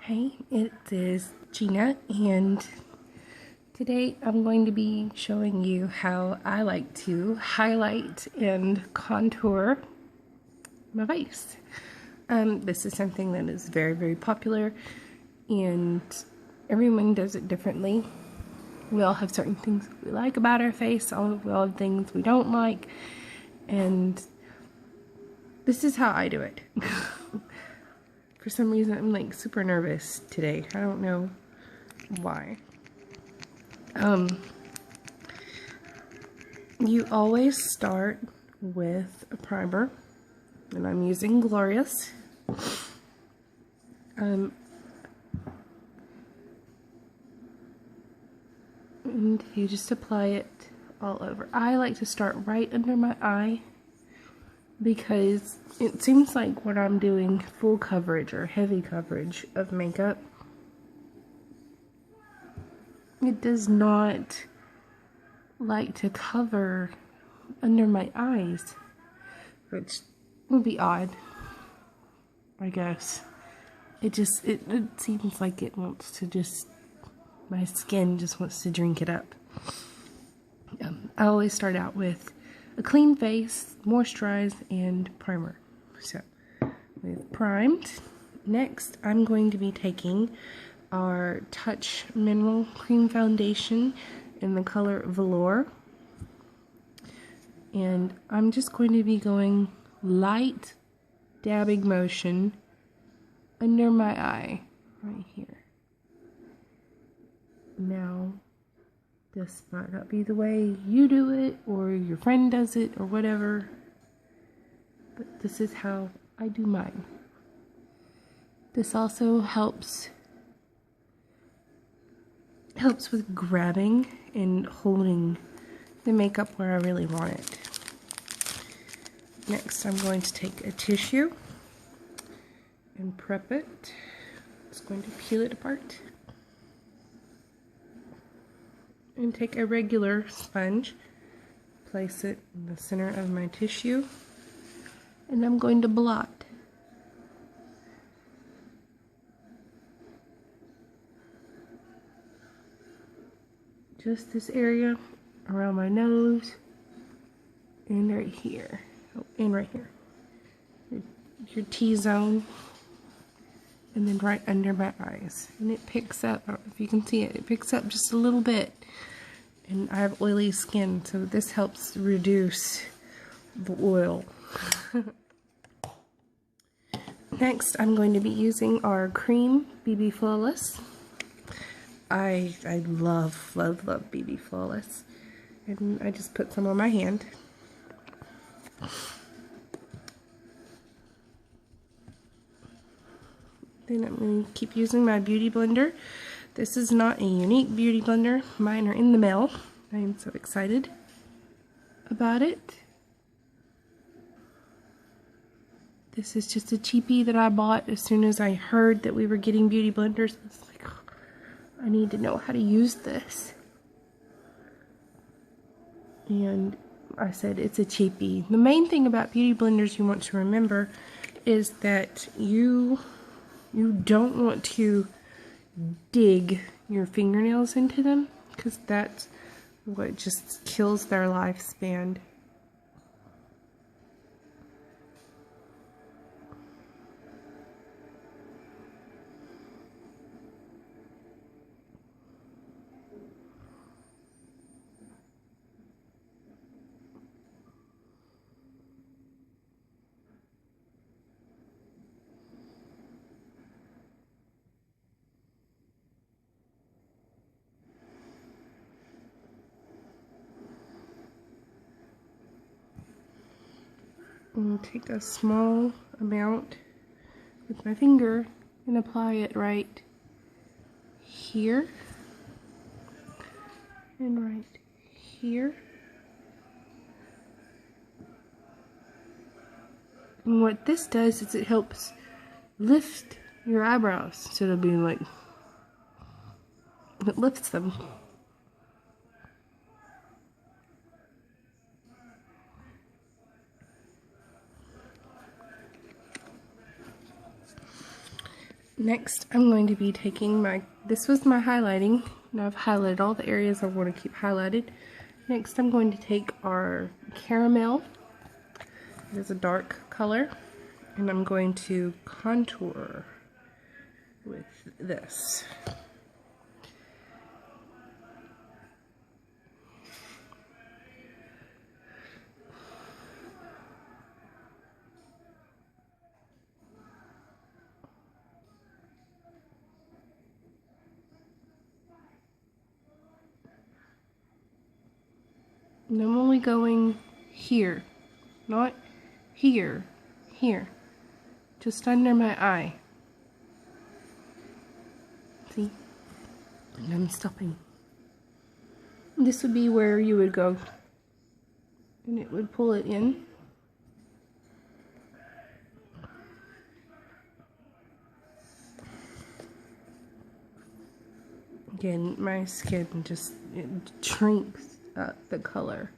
Hey, it is Gina, and today I'm going to be showing you how I like to highlight and contour my face. This is something that is very, very popular, and everyone does it differently. We all have certain things we like about our face, we all have things we don't like, and this is how I do it. For some reason, I'm like super nervous today. I don't know why. You always start with a primer, and I'm using Glorious. And you just apply it all over. I like to start right under my eye because it seems like when I'm doing full coverage or heavy coverage of makeup, it does not like to cover under my eyes, which would be odd, I guess. It seems like it wants to just, my skin just wants to drink it up. I always start out with a clean face, moisturize, and primer. So, we've primed. Next, I'm going to be taking our Touch Mineral Cream Foundation in the color Velour. And I'm just going to be going light dabbing motion under my eye, right here. Now, this might not be the way you do it, or your friend does it, or whatever, but this is how I do mine. This also helps with grabbing and holding the makeup where I really want it. Next, I'm going to take a tissue and prep it. Just going to peel it apart. And take a regular sponge, place it in the center of my tissue, and I'm going to blot. Just this area around my nose, and right here. Oh, and right here. Your T-zone, and then right under my eyes. And it picks up, I don't know if you can see it, it picks up just a little bit. And I have oily skin, so this helps reduce the oil. Next, I'm going to be using our Cream BB Flawless. I love BB Flawless. And I just put some on my hand. Then I'm going to keep using my Beauty Blender. This is not a Younique Beauty Blender. Mine are in the mail. I am so excited about it. This is just a cheapie that I bought as soon as I heard that we were getting Beauty Blenders. I was like, oh, I need to know how to use this. And I said it's a cheapie. The main thing about Beauty Blenders you want to remember is that you don't want to dig your fingernails into them, because that's what just kills their lifespan. I'm going to take a small amount with my finger and apply it right here and right here. And what this does is it helps lift your eyebrows instead of being like, it lifts them. Next, I'm going to be taking this was my highlighting. Now I've highlighted all the areas I want to keep highlighted. Next, I'm going to take our caramel. It is a dark color. And I'm going to contour with this. And I'm only going here, not here, here, just under my eye. See? And I'm stopping. This would be where you would go, and it would pull it in. Again, my skin just shrinks up the color.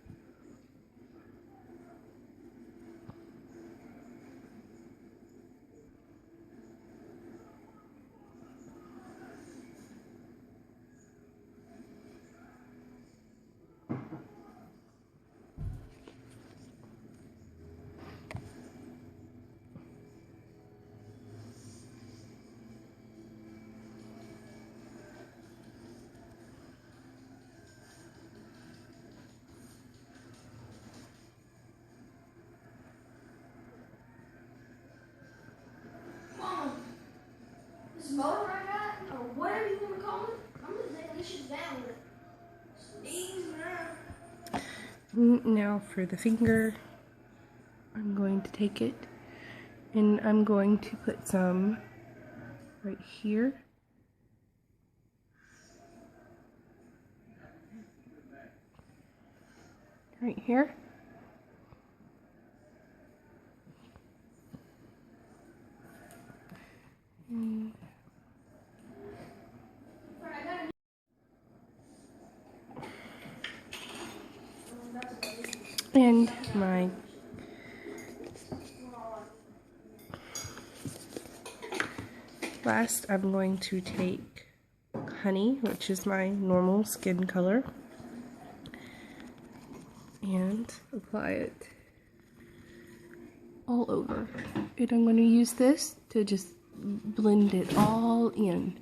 Motor I got, or whatever you want to call it, I'm gonna take Alicia's down with it. Now for the finger, I'm going to take it and I'm going to put some right here. Right here. And my last, I'm going to take honey, which is my normal skin color, and apply it all over. And I'm going to use this to just blend it all in.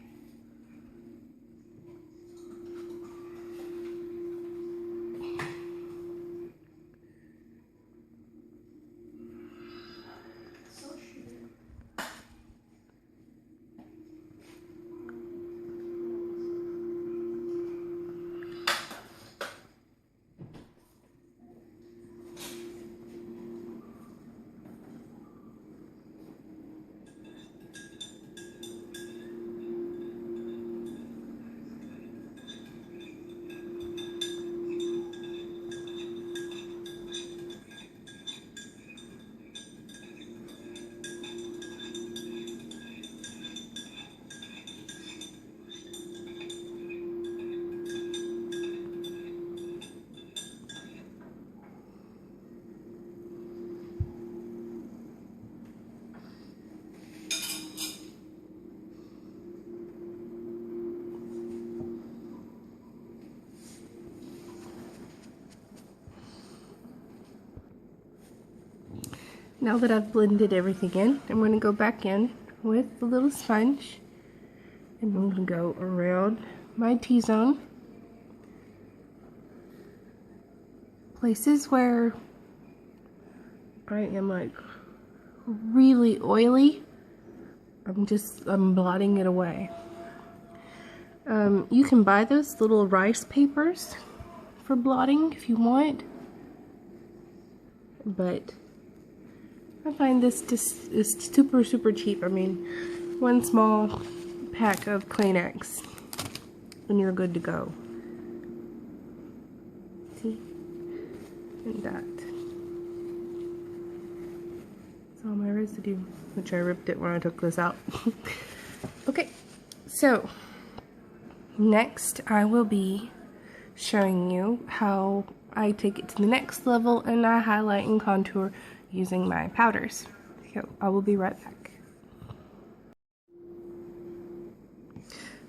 Now that I've blended everything in, I'm going to go back in with the little sponge, and I'm going to go around my T-zone. Places where I am like really oily, I'm blotting it away. You can buy those little rice papers for blotting if you want, but I find this just is super cheap. I mean, one small pack of Kleenex and you're good to go. See? And that's all my residue, which I ripped it when I took this out. Okay, so next I will be showing you how I take it to the next level and I highlight and contour using my powders. So I will be right back.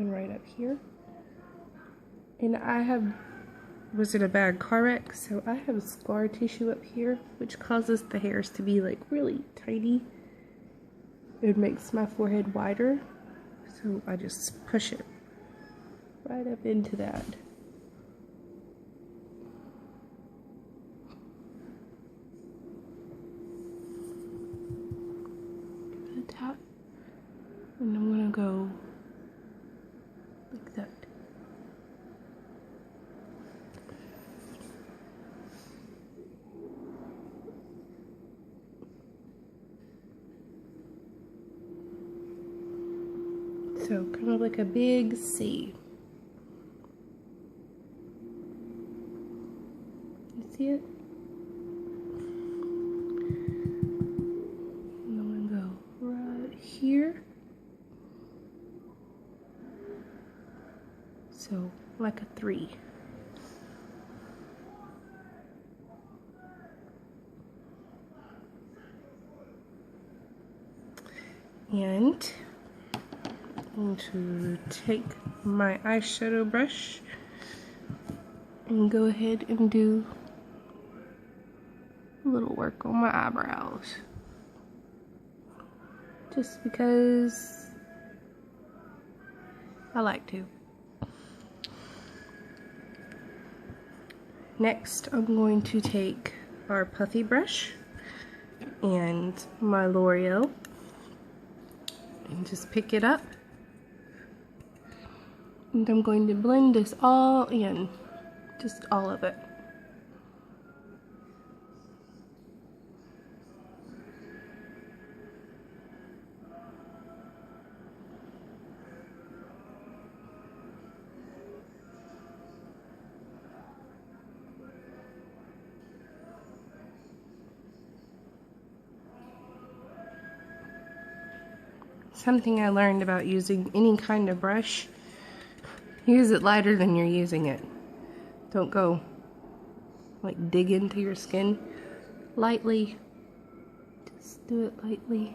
and right up here. And was in a bad car wreck, so I have scar tissue up here, which causes the hairs to be like really tiny. It makes my forehead wider, so I just push it right up into that. Give it a tap, and I'm gonna go like that. So kind of like a big C. You see it? And I'm gonna go right here. So like a 3. And I'm going to take my eyeshadow brush and go ahead and do a little work on my eyebrows. Just because I like to. Next, I'm going to take our puffy brush and my L'Oreal and just pick it up. And I'm going to blend this all in, just all of it. Something I learned about using any kind of brush, use it lighter than you're using it. Don't go like dig into your skin. Lightly, just do it lightly.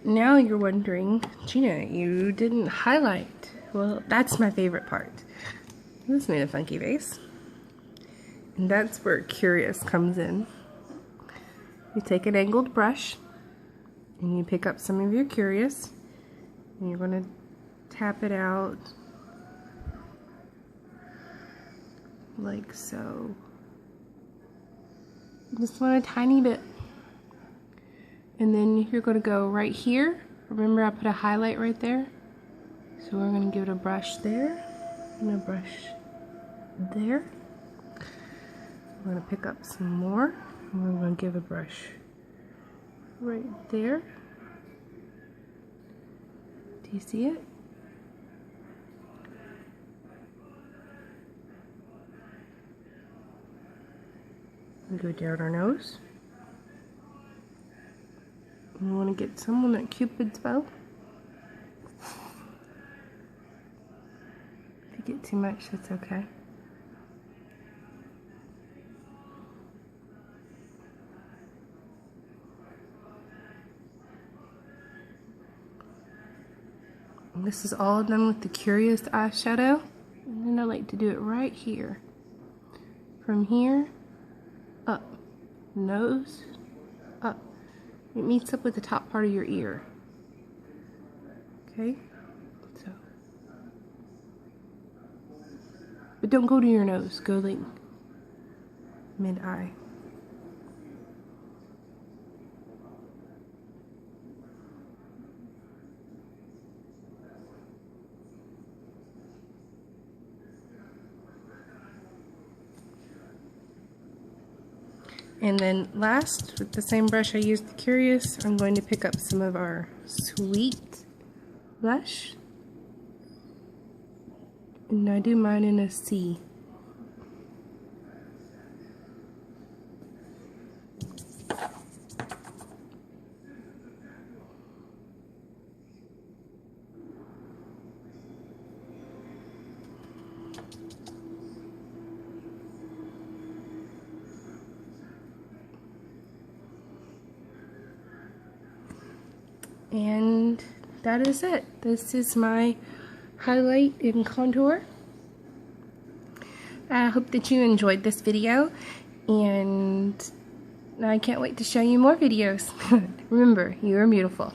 Now you're wondering, Gina, you didn't highlight. Well, that's my favorite part. This made a funky face. And that's where Curious comes in. You take an angled brush and you pick up some of your Curious and you're going to tap it out like so. Just want a tiny bit. And then you're going to go right here. Remember I put a highlight right there? So we're going to give it a brush there and a brush there. We're going to pick up some more. And we're going to give a brush right there. Do you see it? We go down our nose. We want to get some on that Cupid's bow. If you get too much, that's okay. And this is all done with the Curious eyeshadow. And And I like to do it right here. From here, up. Nose, up. It meets up with the top part of your ear. Okay? So. But don't go to your nose. Go like mid-eye. And then last, with the same brush I used the Curious, I'm going to pick up some of our Sweet blush. And I do mine in a C. And that is it. This is my highlight and contour. I hope that you enjoyed this video, and I can't wait to show you more videos. Remember, you are beautiful.